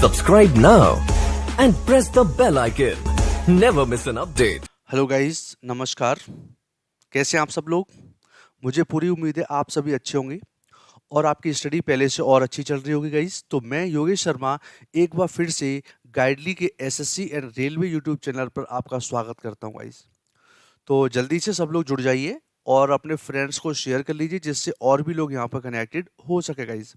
Subscribe now and press the bell icon. Never miss an update. Hello guys, नमस्कार। कैसे हैं आप सब लोग? मुझे पूरी उम्मीद है आप सभी अच्छे होंगे और आपकी स्टडी पहले से और अच्छी चल रही होगी गाइस। तो मैं योगेश शर्मा एक बार फिर से गाइडली के SSC and railway YouTube channel पर आपका स्वागत करता हूं गाइस। तो जल्दी से सब लोग जुड़ जाइए और अपने फ्रेंड्स को शेयर कर लीजिए जिससे और भी लोग यहाँ पर कनेक्टेड हो सके गाइस।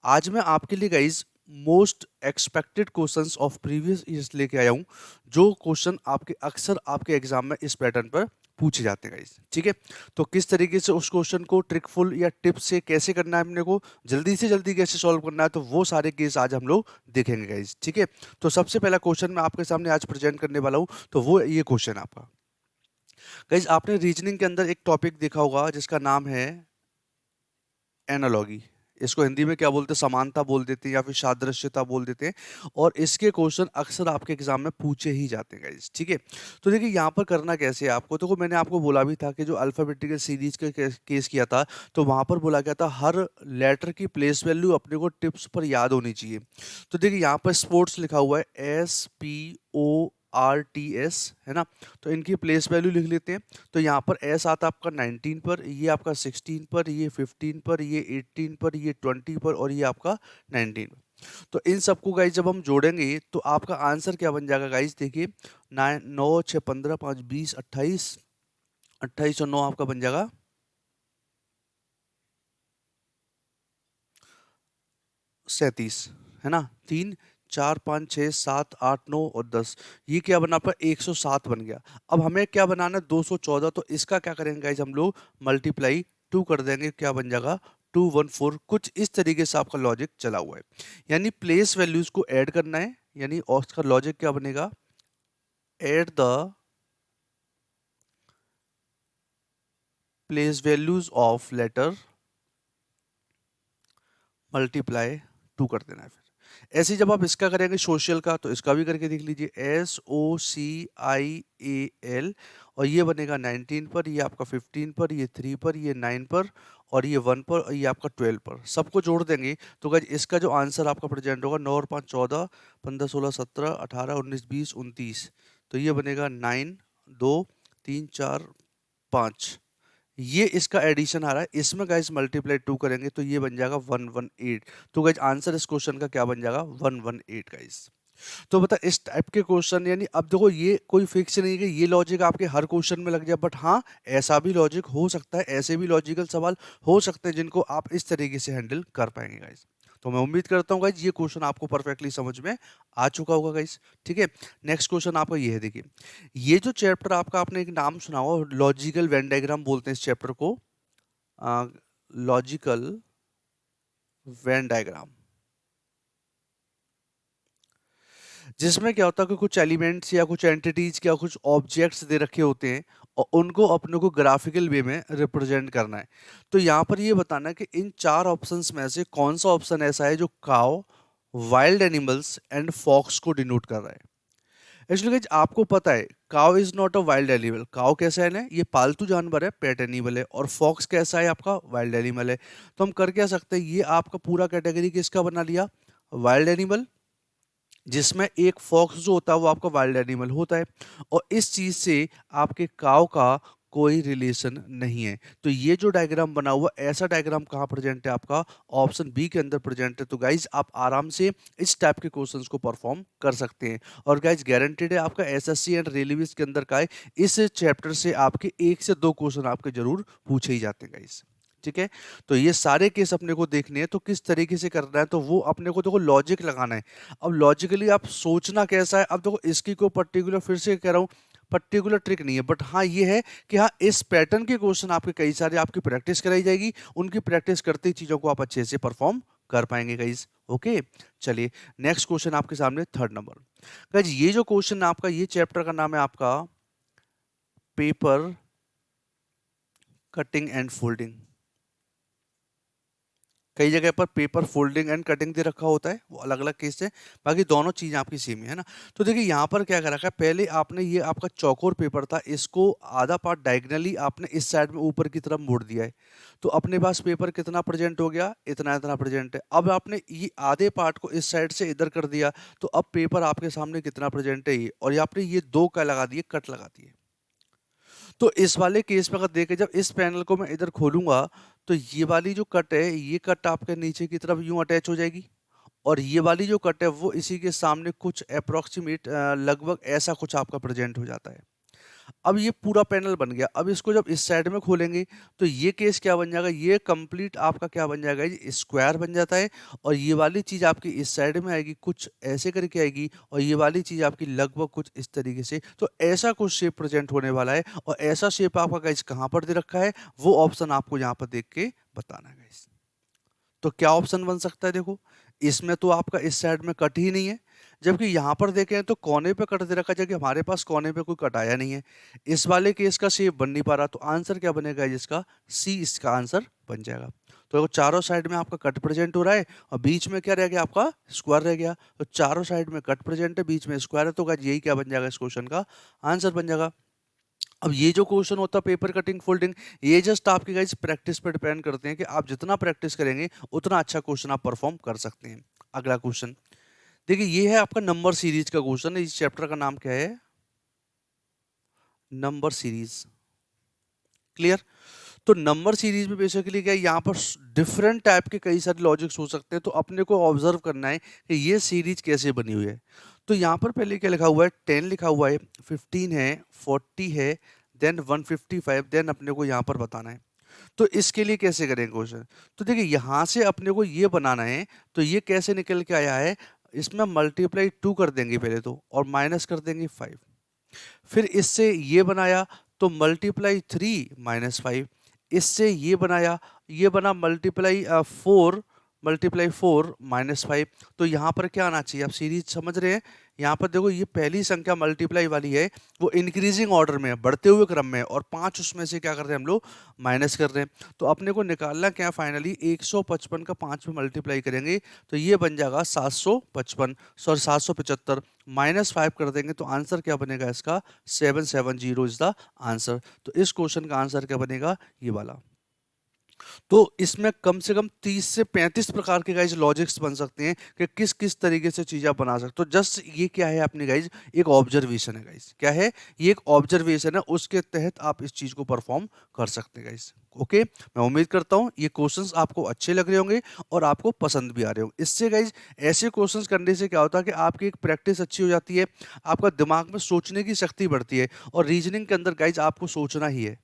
आज मैं आपके लिए guys most expected questions of previous years लेके आया हूँ, जो क्वेश्चन आपके अक्सर आपके एग्जाम में इस पैटर्न पर पूछे जाते हैं गाइस। ठीक है, तो किस तरीके से उस क्वेश्चन को ट्रिकफुल या टिप्स से कैसे करना है, अपने को जल्दी से जल्दी कैसे सॉल्व करना है, तो वो सारे केस आज हम लोग देखेंगे गाइस। ठीक है, तो सबसे पहला क्वेश्चन मैं आपके सामने आज प्रेजेंट करने वाला हूँ, तो वो ये क्वेश्चन आपका गाइस। आपने रीजनिंग के अंदर एक टॉपिक देखा होगा जिसका नाम है एनालॉगी। इसको हिंदी में क्या बोलते हैं, समानता बोल देते हैं या फिर सादृश्यता बोल देते हैं। और इसके क्वेश्चन अक्सर आपके एग्जाम में पूछे ही जाते हैं गाइस। ठीक है, तो देखिए यहाँ पर करना कैसे है आपको, तो मैंने आपको बोला भी था कि जो अल्फाबेटिकल सीरीज के केस किया था, तो वहाँ पर बोला गया था हर लेटर की प्लेस वैल्यू अपने को टिप्स पर याद होनी चाहिए। तो देखिए यहाँ पर स्पोर्ट्स लिखा हुआ है SPORTS, है ना, तो इनकी प्लेस वैल्यू लिख लेते हैं। तो यहाँ पर एस आता आपका 19 पर, ये आपका 16 पर, ये 15 पर, ये 18 पर, ये 20 पर और ये आपका 19 पर। तो इन सबको गाइज जब हम जोड़ेंगे तो आपका आंसर क्या बन जाएगा गाइज, देखिए 9 9 6 15 5 20 28 28 और 9 आपका बन जाएगा 37, है ना। 3 4 5 6 7 8 9 और 10, ये क्या बना आपका 107 बन गया। अब हमें क्या बनाना है 214, तो इसका क्या करेंगे गाइज, हम लोग मल्टीप्लाई 2 कर देंगे, क्या बन जाएगा 214। कुछ इस तरीके से आपका लॉजिक चला हुआ है, यानी प्लेस वैल्यूज को ऐड करना है, यानी और उसका लॉजिक क्या बनेगा, add the place values of letter multiply 2 कर देना है। फिर ऐसे ही जब आप इसका करेंगे सोशल का, तो इसका भी करके देख लीजिए SOCIAL, और ये बनेगा 19 पर, ये आपका 15 पर, ये 3 पर, ये 9 पर और ये 1 पर और ये आपका 12 पर। सबको जोड़ देंगे तो गाइस इसका जो आंसर आपका प्रेजेंट होगा 9 और 5 14 15 16 17 18 19 20 29, तो ये बनेगा 9 2 3 4 5, ये इसका एडिशन आ रहा है। इसमें गाइस मल्टीप्लाई 2 करेंगे तो ये बन जाएगा 118। तो गाइस आंसर इस क्वेश्चन का क्या बन जाएगा 118 गाइस। तो बता इस टाइप के क्वेश्चन, यानी अब देखो ये कोई फिक्स नहीं है कि ये लॉजिक आपके हर क्वेश्चन में लग जाए, बट हाँ ऐसा भी लॉजिक हो सकता है, ऐसे भी लॉजिकल सवाल हो सकते हैं जिनको आप इस तरीके से हैंडल कर पाएंगे गाइस। तो मैं उम्मीद करता हूँ गाइस ये क्वेश्चन आपको परफेक्टली समझ में आ चुका होगा गाइस। ठीक है, नेक्स्ट क्वेश्चन आपका ये है, देखिए ये जो चैप्टर आपका, आपने एक नाम सुना होगा लॉजिकल वेन डायग्राम बोलते हैं इस चैप्टर को, लॉजिकल वेन डायग्राम, जिसमें क्या होता है कि कुछ एलिमेंट्स या कुछ एंटिटीज या कुछ ऑब्जेक्ट्स दे रखे होते हैं और उनको अपने को ग्राफिकल वे में रिप्रेजेंट करना है। तो यहाँ पर ये बताना है कि इन चार ऑप्शंस में से कौन सा ऑप्शन ऐसा है जो काव, वाइल्ड एनिमल्स एंड फॉक्स को डिनोट कर रहा है। एक्चुअली आपको पता है काव is not a wild animal. काव कैसा है ना, ये पालतू जानवर है, पेट एनिमल है। और फॉक्स कैसा है आपका, वाइल्ड एनिमल है। तो हम कर क्या सकते हैं, ये आपका पूरा कैटेगरी किसका बना लिया, वाइल्ड एनिमल, जिसमें एक फॉक्स जो होता है वो आपका वाइल्ड एनिमल होता है। और इस चीज से आपके काव का कोई रिलेशन नहीं है। तो ये जो डायग्राम बना हुआ, ऐसा डायग्राम कहाँ प्रेजेंट है आपका, ऑप्शन बी के अंदर प्रेजेंट है। तो गाइज आप आराम से इस टाइप के क्वेश्चंस को परफॉर्म कर सकते हैं। और गाइज गारंटेड है आपका एसएससी एंड रेलवेज के अंदर का है, इस चैप्टर से आपके 1 से 2 क्वेश्चन आपके जरूर पूछे ही जाते हैं गाइज। ठीक है, तो ये सारे केस अपने को देखने हैं, तो किस तरीके से करना है, तो वो अपने को देखो लॉजिक लगाना है। अब लॉजिकली आप सोचना कैसा है, अब देखो इसकी कोई पर्टिकुलर, फिर से कह रहा हूँ पर्टिकुलर ट्रिक नहीं है, बट हाँ ये है कि हाँ इस पैटर्न के क्वेश्चन आपके कई सारे आपकी प्रैक्टिस कराई जाएगी, उनकी प्रैक्टिस करते ही चीजों को आप अच्छे से परफॉर्म कर पाएंगे गाइज। ओके, चलिए नेक्स्ट क्वेश्चन आपके सामने, थर्ड नंबर गाइज। ये जो क्वेश्चन आपका, ये चैप्टर का नाम है आपका पेपर कटिंग एंड फोल्डिंग। कई जगह पर पेपर फोल्डिंग एंड कटिंग दे रखा होता है, वो अलग अलग केस है, बाकी दोनों चीज़ आपकी सेम है ना। तो देखिए यहाँ पर क्या कर रखा है, पहले आपने ये आपका चौकोर पेपर था, इसको आधा पार्ट डायगनली आपने इस साइड में ऊपर की तरफ मोड़ दिया है। तो अपने पास पेपर कितना प्रेजेंट हो गया, इतना इतना प्रेजेंट है। अब आपने ये आधे पार्ट को इस साइड से इधर कर दिया, तो अब पेपर आपके सामने कितना प्रेजेंट है ये, और ये आपने ये दो क्या लगा दिए, कट लगा दिए। तो इस वाले केस में अगर देखें, जब इस पैनल को मैं इधर खोलूंगा, तो ये वाली जो कट है, ये कट आपके नीचे की तरफ यूं अटैच हो जाएगी, और ये वाली जो कट है वो इसी के सामने कुछ अप्रोक्सीमेट लगभग ऐसा कुछ आपका प्रेजेंट हो जाता है। अब ये पूरा पैनल बन गया। अब इसको जब इस साइड में खोलेंगे, तो ये केस क्या बन जाएगा, ये कंप्लीट आपका क्या बन जाएगा, ये स्क्वायर बन जाता है, और ये वाली चीज़ आपकी इस साइड में आएगी, कुछ ऐसे करके आएगी, और ये वाली चीज़ आपकी लगभग कुछ इस तरीके से। तो ऐसा कुछ शेप प्रेजेंट होने वाला है, और ऐसा शेप आपका गाइस कहाँ पर दे रखा है, वो ऑप्शन आपको यहाँ पर देख के बताना है गाइस। तो क्या ऑप्शन बन सकता है, देखो इसमें तो आपका इस साइड में कट ही नहीं है, जबकि यहाँ पर देखें तो कोने पे कट दे रखा है, जबकि हमारे पास कोने पे कोई कट आया नहीं है। इस वाले केस का शेप बन नहीं पा रहा, तो आंसर क्या बनेगा जिसका, सी इसका आंसर बन जाएगा। तो देखो चारों साइड में आपका कट प्रेजेंट हो रहा है, और बीच में क्या रह गया, आपका स्क्वायर रह गया। तो चारों साइड में कट प्रेजेंट है, बीच में स्क्वायर है, तो गाइस यही क्या बन जाएगा, इस क्वेश्चन का आंसर बन जाएगा। अब ये जो क्वेश्चन होता है पेपर कटिंग फोल्डिंग, ये जस्ट आपकी गाइस प्रैक्टिस पे डिपेंड करते हैं कि आप जितना प्रैक्टिस करेंगे उतना अच्छा क्वेश्चन आप परफॉर्म कर सकते हैं। अगला क्वेश्चन देखिए, ये है आपका नंबर सीरीज का क्वेश्चन है। इस चैप्टर का नाम क्या है, नंबर सीरीज। क्लियर। तो नंबर सीरीज में बेसिकली क्या है, यहाँ पर डिफरेंट टाइप के कई सारे लॉजिक्स हो सकते हैं, तो अपने को ऑब्जर्व करना है कि ये सीरीज कैसे बनी हुई है। तो यहाँ पर पहले क्या लिखा हुआ है, 10 लिखा हुआ है, 15 है, 40 है, देन 155, देन अपने को यहाँ पर बताना है। तो इसके लिए कैसे करेंगे क्वेश्चन, तो देखिए यहाँ से अपने को ये बनाना है, तो ये कैसे निकल के आया है, इसमें मल्टीप्लाई 2 कर देंगे पहले तो, और माइनस कर देंगे 5। फिर इससे ये बनाया, तो मल्टीप्लाई 3 माइनस 5। इससे ये बनाया, ये बना मल्टीप्लाई 4 माइनस 5। तो यहाँ पर क्या आना चाहिए, आप सीरीज समझ रहे हैं। यहाँ पर देखो ये पहली संख्या मल्टीप्लाई वाली है, वो इंक्रीजिंग ऑर्डर में है, बढ़ते हुए क्रम में है, और 5 उसमें से क्या कर रहे हैं हम लोग, माइनस कर रहे हैं। तो अपने को निकालना क्या, फाइनली 155 का 5 में मल्टीप्लाई करेंगे, तो ये बन जाएगा 755, सॉरी 775, माइनस 5 कर देंगे, तो आंसर क्या बनेगा इसका, 770 इज द आंसर। तो इस क्वेश्चन का आंसर क्या बनेगा, ये वाला। तो इसमें कम से कम 30 से 35 प्रकार के गाइज लॉजिक्स बन सकते हैं कि किस किस तरीके से चीज़ आप बना सकते हो। जस्ट ये क्या है अपने गाइज, एक ऑब्जर्वेशन है गाइज, क्या है ये, एक ऑब्जर्वेशन है, उसके तहत आप इस चीज़ को परफॉर्म कर सकते हैं गाइज। ओके, मैं उम्मीद करता हूँ ये क्वेश्चंस आपको अच्छे लग रहे होंगे और आपको पसंद भी आ रहे होंगे। इससे गाइज ऐसे क्वेश्चंस करने से क्या होता है कि आपकी एक प्रैक्टिस अच्छी हो जाती है, आपका दिमाग में सोचने की शक्ति बढ़ती है, और रीजनिंग के अंदर गाइज आपको सोचना ही है,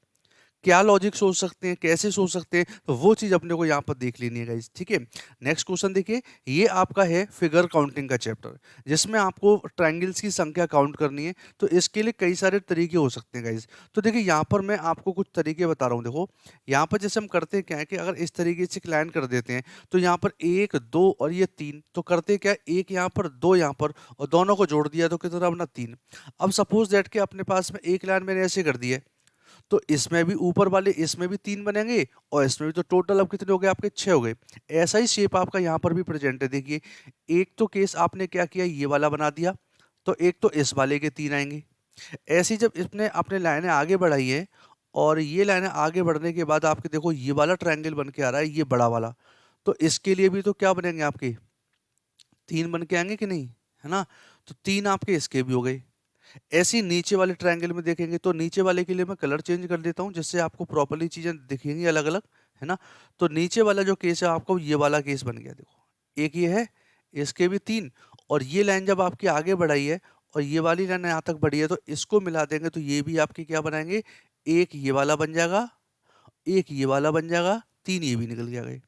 क्या लॉजिक सोच सकते हैं, कैसे सोच सकते हैं, तो वो चीज़ अपने को यहाँ पर देख लेनी है गाइज। ठीक है, नेक्स्ट क्वेश्चन देखिए, ये आपका है फिगर काउंटिंग का चैप्टर, जिसमें आपको ट्रायंगल्स की संख्या काउंट करनी है। तो इसके लिए कई सारे तरीके हो सकते हैं गाइज। तो देखिए यहाँ पर मैं आपको कुछ तरीके बता रहा हूँ। देखो यहाँ पर जैसे हम करते हैं क्या है कि अगर इस तरीके से लाइन कर देते हैं, तो यहाँ पर 1 2 और ये 3, तो करते क्या, एक यहाँ पर, दो यहाँ पर, और दोनों को जोड़ दिया तो कितना बना, 3। अब सपोज दैट कि अपने पास में एक लाइन मैंने ऐसे कर दी है, तो इसमें भी ऊपर वाले इसमें भी 3 बनेंगे, और इसमें भी, तो टोटल अब कितने हो गए आपके, 6 हो गए। ऐसा ही शेप आपका यहाँ पर भी प्रेजेंट है। देखिए एक तो केस आपने क्या किया, ये वाला बना दिया, तो एक तो इस वाले के 3 आएंगे। ऐसी जब इसने अपने लाइनें आगे बढ़ाई है, और ये लाइनें आगे बढ़ने के बाद आपके देखो ये वाला ट्रायंगल बन के आ रहा है, ये बड़ा वाला, तो इसके लिए भी तो क्या बनेंगे आपके, 3 बन के आएंगे कि नहीं, है ना। तो 3 आपके इसके भी हो गए। ऐसी नीचे वाले ट्रायंगल में देखेंगे, तो नीचे वाले के लिए मैं कलर चेंज कर देता हूँ, जिससे आपको प्रॉपर्ली चीजें दिखेंगी अलग अलग, है ना। तो नीचे वाला जो केस है आपको, ये वाला केस बन गया। देखो एक ये है, इसके भी 3, और ये लाइन जब आपकी आगे बढ़ाई है, और ये वाली लाइन यहाँ तक बढ़ी है, तो इसको मिला देंगे, तो ये भी आपके क्या बनाएंगे, एक ये वाला बन जाएगा, एक ये वाला बन जाएगा, 3 ये भी निकल गया गए।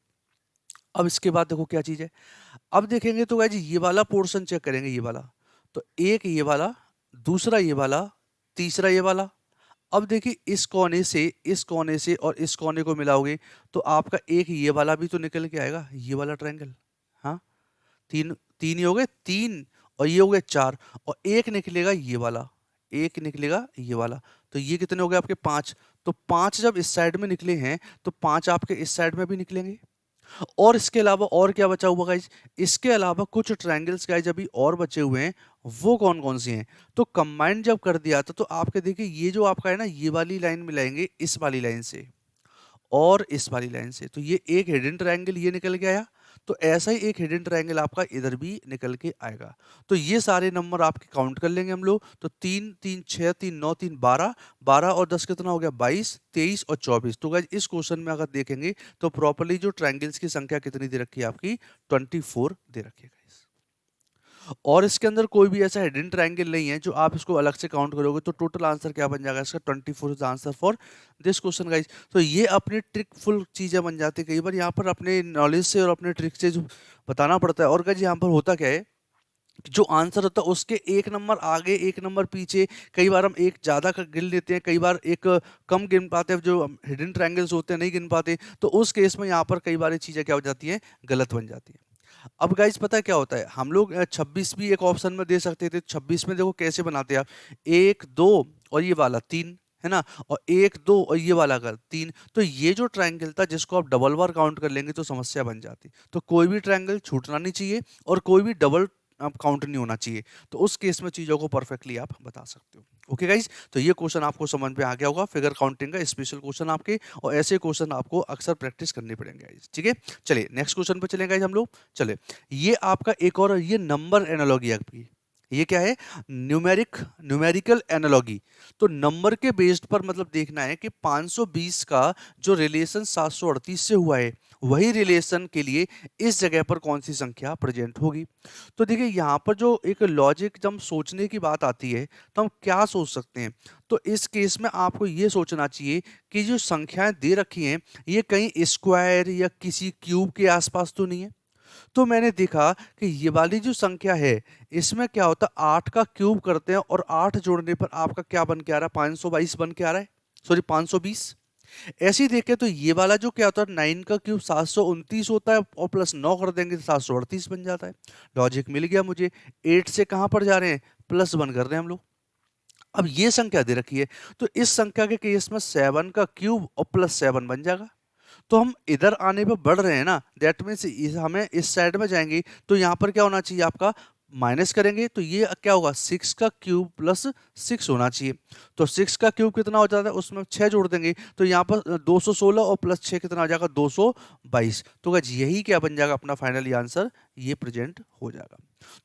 अब इसके बाद देखो क्या चीज है, अब देखेंगे तो गाइस ये वाला पोर्शन चेक करेंगे, ये वाला, तो एक ये वाला, दूसरा ये वाला, तीसरा ये वाला। अब देखिए इस कोने से और इस कोने को मिलाओगे, तो आपका एक ये वाला भी तो निकल के आएगा, ये वाला ट्रायंगल। हाँ, तीन तीन ही हो गए, 3 और ये हो गए 4, और एक निकलेगा ये वाला, एक निकलेगा ये वाला, तो ये कितने हो गए आपके, 5। तो 5 जब इस साइड में निकले हैं, तो 5 आपके इस साइड में भी निकलेंगे। और इसके अलावा और क्या बचा हुआ गाइज, इसके अलावा कुछ ट्रायंगल्स गाइज अभी और बचे हुए हैं, वो कौन कौन सी हैं? तो कंबाइंड जब कर दिया था तो आपके देखिए ये जो आपका है ना, ये वाली लाइन मिलाएंगे इस वाली लाइन से और इस वाली लाइन से, तो ये एक हिडन ट्रायंगल ये निकल के आया। तो ऐसा ही एक हिडन ट्रायंगल आपका इधर भी निकल के आएगा। तो ये सारे नंबर आपके काउंट कर लेंगे हम लोग। तो 3 3 6 3 9 3 12, 12 और 10 कितना हो गया, 22 23 और 24। तो गाइस इस क्वेश्चन में अगर देखेंगे तो प्रॉपर्ली जो ट्रायंगल्स की संख्या कितनी दे रखी है आपकी, 24 दे रखी है गाइस। और इसके अंदर कोई भी ऐसा हिडन ट्रायंगल नहीं है जो आप इसको अलग से काउंट करोगे तो टोटल आंसर क्या बन जाएगा इसका, 24 is answer for this question guys. तो ये अपनी ट्रिकफुल चीजें बन जाती है, कई बार यहाँ पर अपने नॉलेज से और अपने ट्रिक से जो बताना पड़ता है। और गाइस यहाँ पर होता क्या है, जो आंसर होता है उसके एक नंबर आगे एक नंबर पीछे, कई बार हम एक ज्यादा गिन लेते हैं, कई बार एक कम गिन पाते हैं, जो हिडन ट्रायंगल्स होते हैं नहीं गिन पाते, तो उस केस में यहाँ पर कई बार ये चीजें क्या हो जाती हैं, गलत बन जाती है। अब गाइज पता है क्या होता है, हम लोग 26 भी एक ऑप्शन में दे सकते थे। 26 में देखो कैसे बनाते हैं आप, 1 2 और ये वाला 3 है ना, और 1 2 और ये वाला अगर 3, तो ये जो ट्रायंगल था जिसको आप डबल बार काउंट कर लेंगे तो समस्या बन जाती। तो कोई भी ट्रायंगल छूटना नहीं चाहिए और कोई भी डबल आप काउंट नहीं होना चाहिए, तो उस केस में चीजों को परफेक्टली आप बता सकते हो। ओके गाइज, तो ये क्वेश्चन आपको समझ में आ गया होगा, फिगर काउंटिंग का स्पेशल क्वेश्चन आपके, और ऐसे क्वेश्चन आपको अक्सर प्रैक्टिस करने पड़ेंगे गाइज। ठीक है, चलिए नेक्स्ट क्वेश्चन पे चलेंगे गाइज हम लोग। चले, ये आपका एक और ये नंबर एनालॉगी आपकी, ये क्या है, न्यूमेरिकल एनालॉगी। तो नंबर के बेस्ड पर मतलब देखना है कि 520 का जो रिलेशन 738 से हुआ है, वही रिलेशन के लिए इस जगह पर कौन सी संख्या प्रेजेंट होगी। तो देखिए यहाँ पर जो एक लॉजिक जब सोचने की बात आती है तो हम क्या सोच सकते हैं। तो इस केस में आपको ये सोचना चाहिए कि जो संख्याएं दे रखी हैं ये कहीं स्क्वायर या किसी क्यूब के आसपास तो नहीं है। तो मैंने देखा कि ये वाली जो संख्या है इसमें क्या होता है, 8 का क्यूब करते हैं और 8 जोड़ने पर आपका क्या बन के आ रहा है, 522 बन के आ रहा है, सॉरी 520। ऐसे ही देखें तो ये वाला जो क्या होता है, 9 का क्यूब 729 होता है और प्लस 9 कर देंगे तो 738 बन जाता है। लॉजिक मिल गया मुझे। 8 से कहां पर जा रहे हैं, प्लस 1 कर रहे हैं हम लोग। अब ये संख्या दे रखी है तो इस संख्या के केस में 7 का क्यूब और प्लस 7 बन जाएगा। तो हम इधर आने पे बढ़ रहे हैं ना, दैट मीन्स हमें इस साइड में जाएंगे तो यहाँ पर क्या होना चाहिए आपका, माइनस करेंगे तो ये क्या होगा, 6 का क्यूब प्लस 6 होना चाहिए। तो 6 का क्यूब कितना हो जाता है, उसमें 6 जोड़ देंगे तो यहाँ पर 216 और प्लस 6 कितना हो जाएगा, 222। तो गाइस यही क्या बन जाएगा अपना फाइनली आंसर, ये प्रेजेंट हो जाएगा।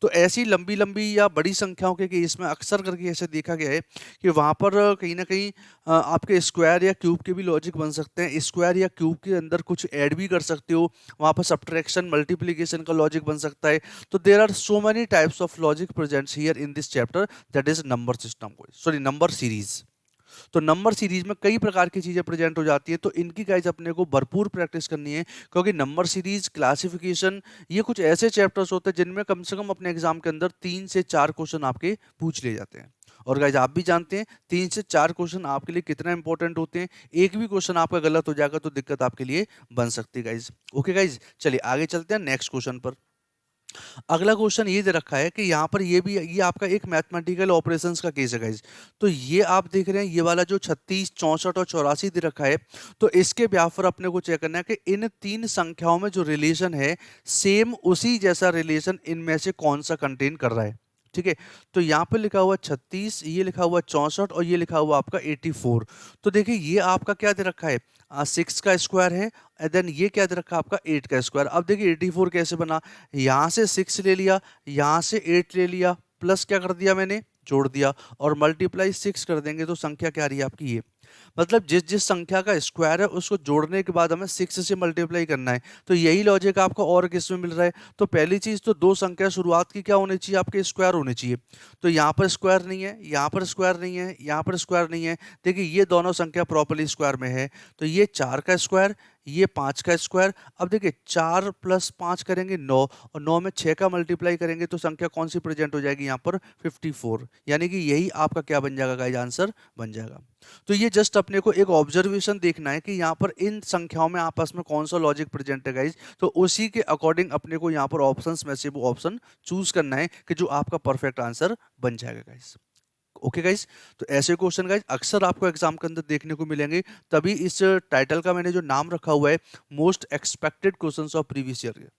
तो ऐसी लंबी लंबी या बड़ी संख्याओं के केस में अक्सर करके ऐसे देखा गया है कि वहाँ पर कहीं ना कहीं आपके स्क्वायर या क्यूब के भी लॉजिक बन सकते हैं। स्क्वायर या क्यूब के अंदर कुछ ऐड भी कर सकते हो, वहाँ पर सब्ट्रैक्शन मल्टीप्लिकेशन का लॉजिक बन सकता है। तो there are so many types of logic presents here in this chapter, that is number system, sorry number series. तो नंबर सीरीज में कई प्रकार की चीजें प्रेजेंट हो जाती है, तो इनकी गाइज अपने को भरपूर प्रैक्टिस करनी है, क्योंकि नंबर सीरीज, क्लासिफिकेशन, ये कुछ ऐसे चैप्टर्स होते हैं जिनमें कम से कम अपने एग्जाम के अंदर 3 से 4 क्वेश्चन आपके पूछ लिए जाते हैं। और गाइज आप भी जानते हैं 3 से 4 क्वेश्चन आपके लिए कितना इंपॉर्टेंट होते हैं। एक भी क्वेश्चन आपका गलत हो जाएगा तो दिक्कत आपके लिए बन सकती है गाइज। ओके गाइज, चलिए आगे चलते हैं नेक्स्ट क्वेश्चन पर। अगला क्वेश्चन ये दे रखा है कि यहाँ पर ये आपका एक मैथमेटिकल ऑपरेशंस का केस है गाइज। तो ये आप देख रहे हैं ये वाला जो 36 64 और 84 दे रखा है, तो इसके ब्याह पर अपने को चेक करना है कि इन तीन संख्याओं में जो रिलेशन है सेम उसी जैसा रिलेशन इनमें से कौन सा कंटेन कर रहा है। ठीक है, तो यहाँ पे लिखा हुआ 36, ये लिखा हुआ 64 और ये लिखा हुआ आपका 84। तो देखिए ये आपका क्या दे रखा है, 6 का स्क्वायर है, एंड देन ये क्या दे रखा है आपका 8 का स्क्वायर। अब देखिए 84 कैसे बना, यहाँ से 6 ले लिया, यहाँ से 8 ले लिया, प्लस क्या कर दिया मैंने, जोड़ दिया, और मल्टीप्लाई 6 कर देंगे तो संख्या क्या आ रही है आपकी ये। मतलब जिस जिस संख्या का स्क्वायर है उसको जोड़ने के बाद हमें 6 से मल्टीप्लाई करना है। तो यही लॉजिक आपको और किस में मिल रहा है। तो पहली चीज तो दो संख्या शुरुआत की क्या होनी चाहिए, आपके स्क्वायर होने चाहिए। तो यहाँ पर स्क्वायर नहीं है, यहाँ पर स्क्वायर नहीं है, यहाँ पर स्क्वायर नहीं है। देखिए ये दोनों संख्या प्रॉपर्ली स्क्वायर में है। तो ये 4 का स्क्वायर, ये 5 का स्क्वायर। अब देखिए 4 + 5 करेंगे 9, और 9 में 6 का मल्टीप्लाई करेंगे तो संख्या कौन सी प्रेजेंट हो जाएगी यहाँ पर, 54। यानी कि यही आपका क्या बन जाएगा गाइस, आंसर बन जाएगा। तो ये जस्ट अपने को एक ऑब्जर्वेशन देखना है कि यहाँ पर इन संख्याओं में आपस में कौन सा लॉजिक प्रेजेंट है गाइज। तो उसी के अकॉर्डिंग अपने को यहाँ पर ऑप्शंस में से वो ऑप्शन चूज करना है कि जो आपका परफेक्ट आंसर बन जाएगा गाइज। ओके गाइस, तो ऐसे क्वेश्चन गाइस अक्सर आपको एग्जाम के अंदर देखने को मिलेंगे, तभी इस टाइटल का मैंने जो नाम रखा हुआ है most expected questions of previous year.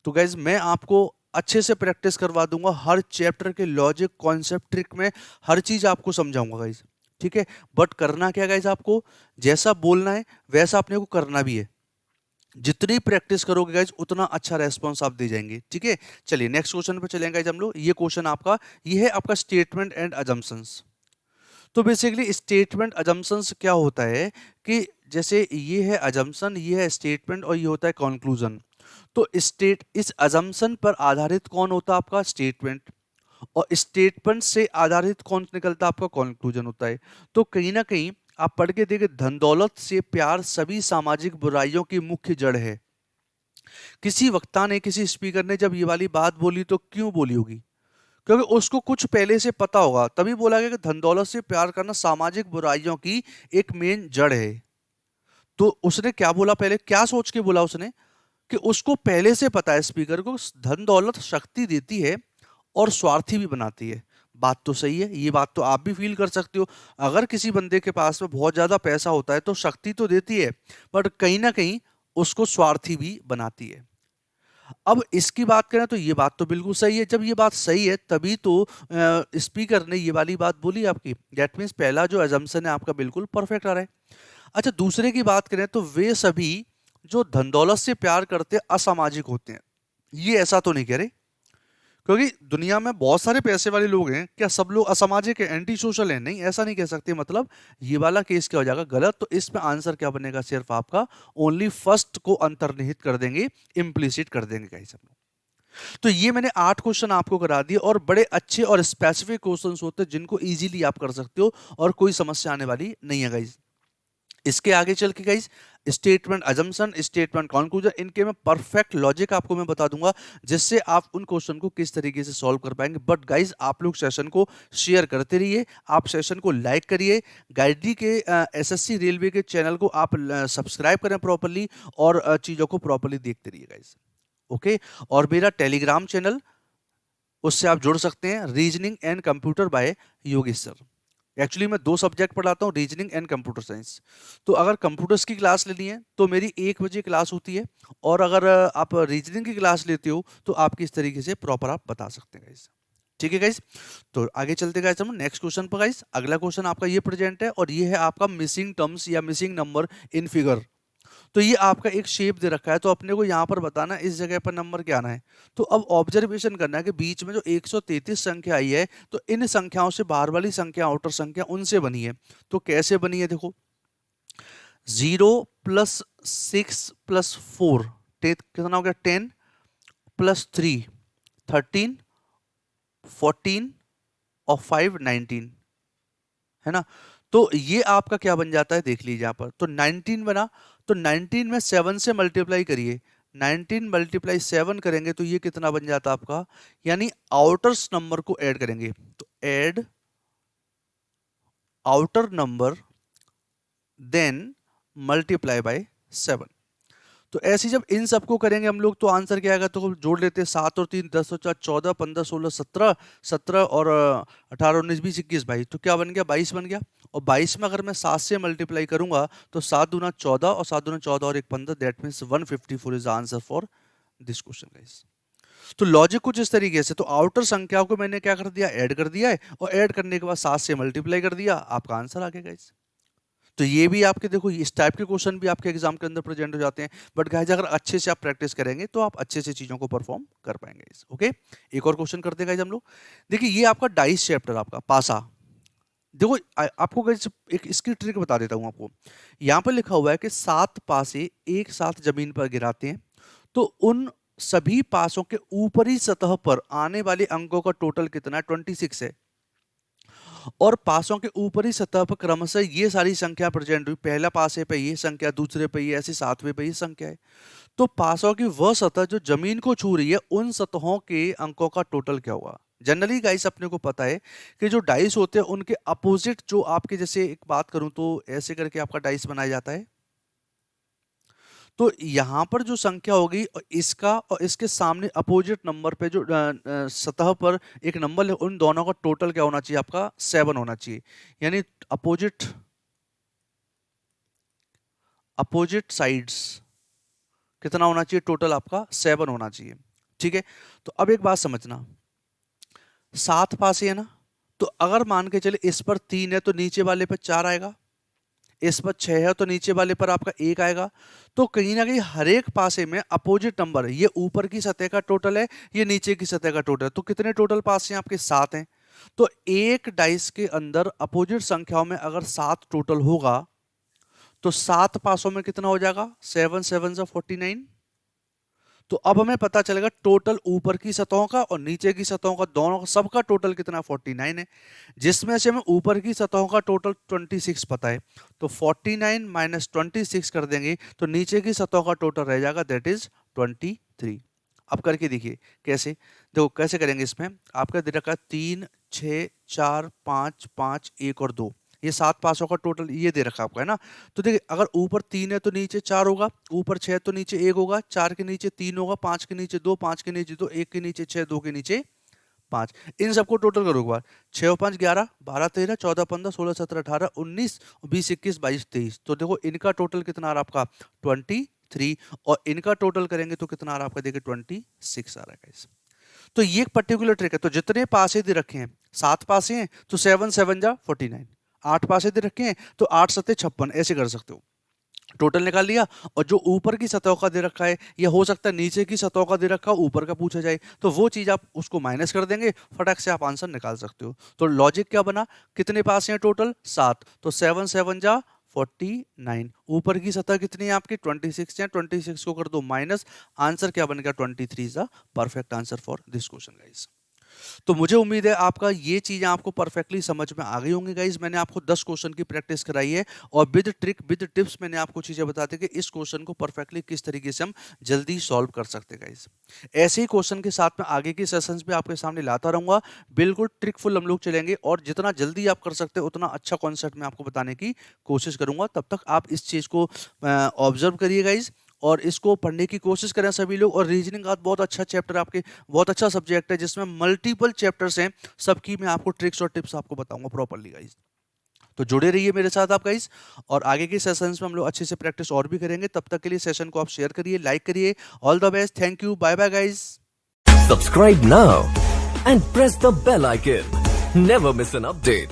तो गाइज मैं आपको अच्छे से प्रैक्टिस करवा दूंगा, हर चैप्टर के लॉजिक कॉन्सेप्ट ट्रिक में हर चीज आपको समझाऊंगा गाइज, ठीक है। बट करना क्या गाइज, आपको जैसा बोलना है वैसा अपने को करना भी है। जितनी प्रैक्टिस करोगे गाइज उतना अच्छा रेस्पॉन्स आप दे जाएंगे, ठीक है। चलिए नेक्स्ट क्वेश्चन पे चलेंगे गाइज हम लोग। ये क्वेश्चन आपका ये है आपका स्टेटमेंट एंड अजम्पशंस। तो बेसिकली स्टेटमेंट अजम्पशंस क्या होता है कि जैसे ये है अजम्पशन, ये है स्टेटमेंट और ये होता है कंक्लूजन। तो स्टेट इस अजम्पशन पर आधारित कौन होता है आपका स्टेटमेंट, और स्टेटमेंट से आधारित कौन निकलता है आपका कंक्लूजन होता है। तो कहीं ना कहीं आप पढ़ के देखे, धन दौलत से प्यार सभी सामाजिक बुराइयों की मुख्य जड़ है। किसी वक्ता ने, किसी स्पीकर ने जब ये वाली बात बोली तो क्यों बोली होगी, क्योंकि उसको कुछ पहले से पता होगा, तभी बोला गया कि धन दौलत से प्यार करना सामाजिक बुराइयों की एक मेन जड़ है। तो उसने क्या बोला, पहले क्या सोच के बोला उसने, कि उसको पहले से पता है स्पीकर को धन दौलत शक्ति देती है और स्वार्थी भी बनाती है। बात तो सही है, ये बात तो आप भी फील कर सकते हो। अगर किसी बंदे के पास में बहुत ज्यादा पैसा होता है तो शक्ति तो देती है, बट कहीं ना कहीं उसको स्वार्थी भी बनाती है। अब इसकी बात करें तो ये बात तो बिल्कुल सही है। जब ये बात सही है तभी तो स्पीकर ने ये वाली बात बोली आपकी। दैट मीन्स पहला जो अजम्पशन है आपका बिल्कुल परफेक्ट आ रहा है। अच्छा, दूसरे की बात करें तो वे सभी जो धन दौलत से प्यार करते असामाजिक होते हैं, ये ऐसा तो नहीं कह रहे, क्योंकि दुनिया में बहुत सारे पैसे वाले लोग हैं, क्या सब लोग असामाजिक है, एंटी सोशल है? नहीं, ऐसा नहीं कह सकते। मतलब ये वाला केस क्या हो जाएगा, गलत। तो इसमें आंसर क्या बनेगा, सिर्फ आपका ओनली फर्स्ट को अंतर्निहित कर देंगे, इम्प्लिसिट कर देंगे गाइस हम लोग। तो ये मैंने 8 क्वेश्चन आपको करा दिए, और बड़े अच्छे और स्पेसिफिक क्वेश्चंस होते हैं जिनको इजीली आप कर सकते हो और कोई समस्या आने वाली नहीं है गाइस। इसके आगे चल के guys statement assumption, statement conclusion, इनके में परफेक्ट लॉजिक आपको मैं बता दूंगा, जिससे आप उन क्वेश्चन को किस तरीके से सॉल्व कर पाएंगे। बट गाइस आप लोग सेशन को शेयर करते रहिए, आप सेशन को लाइक करिए, गाइडी के एसएससी रेलवे के चैनल को आप सब्सक्राइब करें प्रॉपरली, और चीजों को प्रॉपरली देखते रहिए गाइस, ओके। और मेरा टेलीग्राम चैनल, उससे आप जुड़ सकते हैं, reasoning and computer by Yogesh sir. Actually मैं 2 सब्जेक्ट पढ़ाता हूँ, रीजनिंग एंड कंप्यूटर साइंस। तो अगर कंप्यूटर्स की क्लास लेनी है तो मेरी 1 बजे क्लास होती है, और अगर आप रीजनिंग की क्लास लेते हो तो आपकी इस तरीके से प्रॉपर आप बता सकते हैं गाइस, ठीक है गाइस। तो आगे चलते गाइस हम नेक्स्ट क्वेश्चन पर गाइस। अगला क्वेश्चन आपका ये प्रेजेंट है, और ये है आपका मिसिंग टर्म्स या मिसिंग नंबर इन फिगर। तो ये आपका एक शेप दे रखा है, तो अपने को यहाँ पर बताना इस जगह पर नंबर क्या आना है। तो अब ऑब्जर्वेशन करना है कि बीच में जो 133 संख्या आई है, तो इन संख्याओं से बाहर वाली संख्या, आउटर संख्या, उनसे बनी है। तो कैसे बनी है देखो, 0 + 6 + 4 कितना हो गया, 10 + 3 13 14 और 5 19, है ना। तो ये आपका क्या बन जाता है, देख लीजिए यहाँ पर। तो 19 बना, तो 19 में 7 से मल्टीप्लाई करिए, 19 × 7 करेंगे तो ये कितना बन जाता है आपका, यानी आउटर्स नंबर को ऐड करेंगे। तो add outer number then multiply by 7। तो ऐसे जब इन सबको करेंगे हम लोग तो आंसर क्या आएगा, तो जोड़ लेते हैं, 7 और 3 10 और 4 14 15 16 17 17 और 18 19 20 21 22। तो क्या बन गया, 22 बन गया। और 22 में अगर मैं 7 से मल्टीप्लाई करूंगा तो 7 दूना 14 और 7 दूना 14 और 1 15, that means 154 is answer for this question guys. तो लॉजिक कुछ इस तरीके से, तो आउटर संख्याओं को मैंने क्या कर दिया, ऐड कर दिया है, और ऐड करने के बाद 7 से मल्टीप्लाई कर दिया, आपका आंसर आ गया गाइस। तो ये भी आपके देखो, इस टाइप के क्वेश्चन भी आपके एग्जाम के अंदर प्रेजेंट हो जाते हैं। बट गाइस अगर अच्छे से आप प्रैक्टिस करेंगे तो आप अच्छे से चीजों को परफॉर्म कर पाएंगे गाइस, ओके। एक और क्वेश्चन करते हैं गाइस हम लोग। देखिए ये आपका डाइस चैप्टर आपका पासा। देखो आपको गाइस एक इसकी ट्रिक बता देता हूं आपको। यहाँ पर लिखा हुआ है कि 7 पासे एक साथ जमीन पर गिराते हैं तो उन सभी पासों के ऊपरी सतह पर आने वाले अंकों का टोटल कितना है, 26 है। और पासों के ऊपरी सतह पर क्रमशः ये सारी संख्या प्रेजेंट हुई, पहला पासे पे ये संख्या, दूसरे पे ये, ऐसे 7वें पे ये संख्या है। तो पासों की वह सतह जो जमीन को छू रही है, उन सतहों के अंकों का टोटल क्या होगा। जनरली गाइस अपने को पता है कि जो डाइस होते हैं उनके अपोजिट, जो आपके, जैसे एक बात करूं तो ऐसे करके आपका डाइस बनाया जाता है। तो यहाँ पर जो संख्या होगी इसका और इसके सामने अपोजिट नंबर पे जो सतह पर एक नंबर है, उन दोनों का टोटल क्या होना चाहिए? आपका 7 होना चाहिए। यानी अपोजिट साइड्स कितना होना चाहिए? टोटल आपका 7 होना चाहिए। ठीक है, तो अब एक बात समझना, 7 पासे है ना, तो अगर मान के चले इस पर 3 है तो नीचे वाले पर 4 आएगा, इस पर 6 है तो नीचे वाले पर आपका 1 आएगा। तो कहीं ना कहीं हर एक पासे में अपोजिट नंबर है, ये ऊपर की सतह का टोटल है, ये नीचे की सतह का टोटल है। तो कितने टोटल पासे हैं आपके? 7 हैं। तो एक डाइस के अंदर अपोजिट संख्याओं में अगर 7 टोटल होगा तो 7 पासों में कितना हो जाएगा? 7 7 जा 49। तो अब हमें पता चलेगा टोटल ऊपर की सतहों का और नीचे की सतहों का, दोनों का सबका टोटल कितना? 49 है, जिसमें से हमें ऊपर की सतहों का टोटल 26 पता है। तो 49 माइनस 26 कर देंगे तो नीचे की सतहों का टोटल रह जाएगा, दैट इज 23। अब करके देखिए कैसे। देखो कैसे करेंगे। इसमें आपका दे रखा 3 6 4 5 5 1 और 2, ये 7 पासों का टोटल ये दे रखा आपका है ना। तो देखिए अगर ऊपर 3 है तो नीचे 4 होगा, ऊपर 6 तो नीचे 1 होगा, 4 के नीचे 3 होगा, 5 के नीचे 2, 5 के नीचे 2, 1 के नीचे 6, 2 के नीचे 5। इन सबको टोटल करोगे 6 और 5 11, 12 13 14 15 16 17 18 19 20 21 22 23। तो देखो इनका टोटल कितना आ रहा है आपका? 23। और इनका टोटल करेंगे तो कितना आ रहा है आपका? देखिए 26 आ रहा है गाइस। तो ये एक पर्टिकुलर ट्रिक है। तो जितने पासे दे रखे हैं, 7 पासे हैं तो 7 7 जा 49, 8 पासे दे रखे हैं तो 8 7 56, ऐसे कर सकते हो। टोटल निकाल लिया। और जो ऊपर की सतहों का दे रखा है, या हो सकता है नीचे की सतहों का दे रखा हो, ऊपर का पूछा जाए, तो वो चीज आप उसको माइनस कर देंगे, फटाक से आप आंसर निकाल सकते हो। तो लॉजिक क्या बना? कितने पास हैं टोटल? 7, तो 7 7 जा 49। ऊपर की सतह कितनी है आपकी? 26 है, 26 को कर दो माइनस, आंसर क्या बन गया? 23 is the perfect answer for this question guys. तो मुझे उम्मीद है आपका ये चीजें आपको परफेक्टली समझ में आ गई होंगी गाइज। मैंने आपको 10 क्वेश्चन की प्रैक्टिस कराई है और विद ट्रिक विद टिप्स मैंने आपको चीजें बताते कि इस क्वेश्चन को परफेक्टली किस तरीके से हम जल्दी सॉल्व कर सकते हैं गाइज। ऐसे ही क्वेश्चन के साथ में आगे के सेशंस भी आपके सामने लाता रहूंगा। बिल्कुल ट्रिकफुल हम लोग चलेंगे और जितना जल्दी आप कर सकते हैं उतना अच्छा कॉन्सेप्ट मैं आपको बताने की कोशिश करूंगा। तब तक आप इस चीज को ऑब्जर्व करिए गाइज और इसको पढ़ने की कोशिश करें सभी लोग। और रीजनिंग का बहुत अच्छा चैप्टर आपके, बहुत अच्छा सब्जेक्ट है जिसमें मल्टीपल चैप्टर्स हैं, सबकी मैं आपको ट्रिक्स और टिप्स आपको बताऊंगा प्रॉपर्ली गाइज। तो जुड़े रहिए मेरे साथ आप गाइज, और आगे के सेशंस में हम लोग अच्छे से प्रैक्टिस और भी करेंगे। तब तक के लिए सेशन को आप शेयर करिए, लाइक करिए। All the best, thank you, bye bye guys. Subscribe now and press the bell icon. Never miss an update.